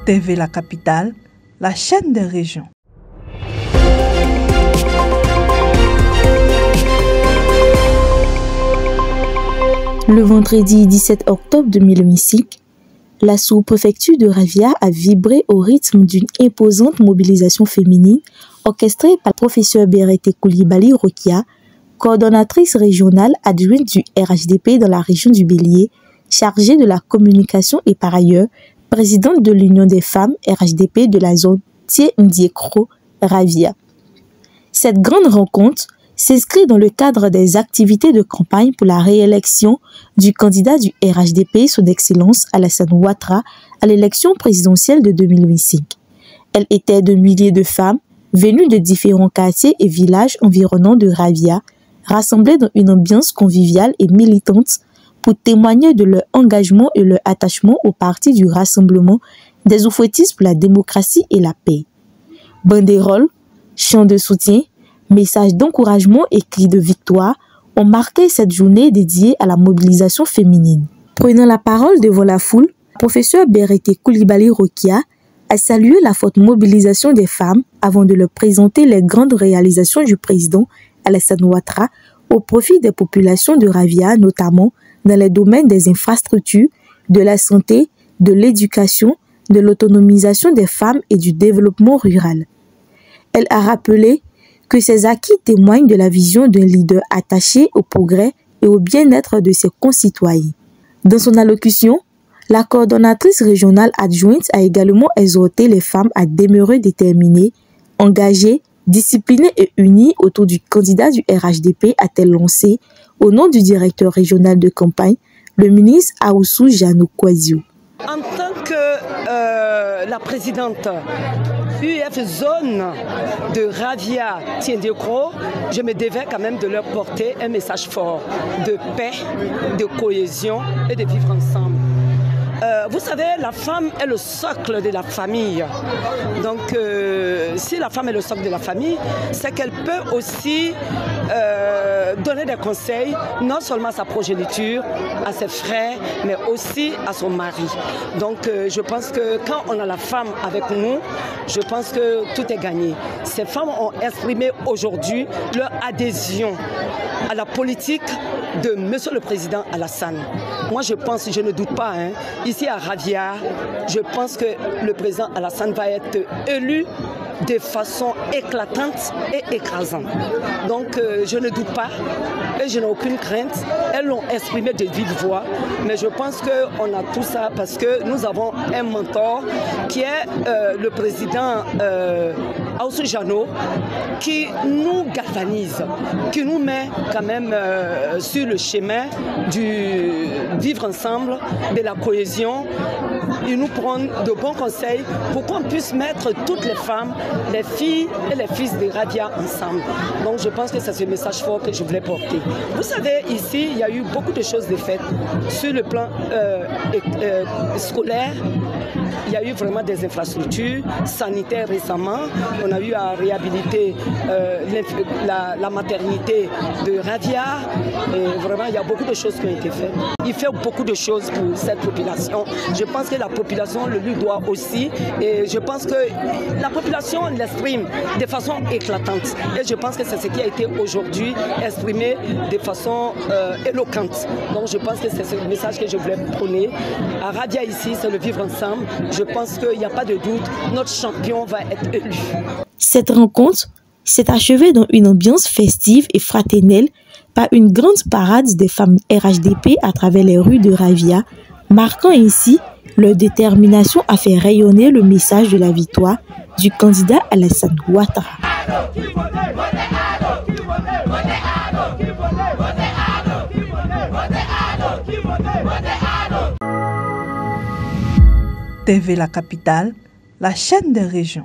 TV La Capitale, la chaîne des régions. Le vendredi 17 octobre 2025, la sous-préfecture de Ravia a vibré au rythme d'une imposante mobilisation féminine orchestrée par le professeur Berete Coulibaly Rokia, coordonnatrice régionale adjointe du RHDP dans la région du Bélier, chargée de la communication et par ailleurs présidente de l'Union des femmes RHDP de la zone Thié-Ndiékro Ravia. Cette grande rencontre s'inscrit dans le cadre des activités de campagne pour la réélection du candidat du RHDP, son Excellence Alassane Ouattara, à l'élection présidentielle de 2025. Elle était de milliers de femmes venues de différents quartiers et villages environnants de Ravia, rassemblées dans une ambiance conviviale et militante pour témoigner de leur engagement et leur attachement au parti du Rassemblement des Oufouettistes pour la démocratie et la paix. Banderoles, chants de soutien, messages d'encouragement et cris de victoire ont marqué cette journée dédiée à la mobilisation féminine. Prenant la parole devant la foule, le professeur Berete Coulibaly Rokia a salué la forte mobilisation des femmes avant de leur présenter les grandes réalisations du président Alassane Ouattara au profit des populations de Ravia, notamment dans les domaines des infrastructures, de la santé, de l'éducation, de l'autonomisation des femmes et du développement rural. Elle a rappelé que ces acquis témoignent de la vision d'un leader attaché au progrès et au bien-être de ses concitoyens. Dans son allocution, la coordonnatrice régionale adjointe a également exhorté les femmes à demeurer déterminées, engagées, disciplinées et unies autour du candidat du RHDP, a-t-elle lancé au nom du directeur régional de campagne, le ministre Aoussou Janou Kwazio. En tant que la présidente UF zone de Ravia Thié-Ndiékro, je me devais quand même de leur porter un message fort de paix, de cohésion et de vivre ensemble. Vous savez, la femme est le socle de la famille. Donc, si la femme est le socle de la famille, c'est qu'elle peut aussi donner des conseils, non seulement à sa progéniture, à ses frères, mais aussi à son mari. Donc, je pense que quand on a la femme avec nous, je pense que tout est gagné. Ces femmes ont exprimé aujourd'hui leur adhésion à la politique de Monsieur le Président Alassane. Moi, je pense, je ne doute pas, ici à Ravia, je pense que le président Alassane va être élu de façon éclatante et écrasante. Donc, je ne doute pas et je n'ai aucune crainte. Elles l'ont exprimé de vive voix, mais je pense qu'on a tout ça parce que nous avons un mentor qui est le président Aoussou Janou, qui nous galvanise, qui nous met quand même sur le chemin du vivre ensemble, de la cohésion. Il nous prend de bons conseils pour qu'on puisse mettre toutes les femmes, les filles et les fils de Ravia ensemble. Donc je pense que c'est ce message fort que je voulais porter. Vous savez, ici, il y a eu beaucoup de choses de faites sur le plan scolaire. Il y a eu vraiment des infrastructures sanitaires récemment. On a eu à réhabiliter la maternité de Ravia. Et vraiment, il y a beaucoup de choses qui ont été faites. Il fait beaucoup de choses pour cette population. Je pense que la population le lui doit aussi. Et je pense que la population l'exprime de façon éclatante. Et je pense que c'est ce qui a été aujourd'hui exprimé de façon éloquente. Donc je pense que c'est ce message que je voulais prôner. À Ravia ici, c'est le vivre ensemble. Je pense qu'il n'y a pas de doute, notre champion va être élu. Cette rencontre s'est achevée dans une ambiance festive et fraternelle par une grande parade des femmes RHDP à travers les rues de Ravia, marquant ainsi leur détermination à faire rayonner le message de la victoire du candidat Alassane Ouattara. TV La Capitale, la chaîne des régions.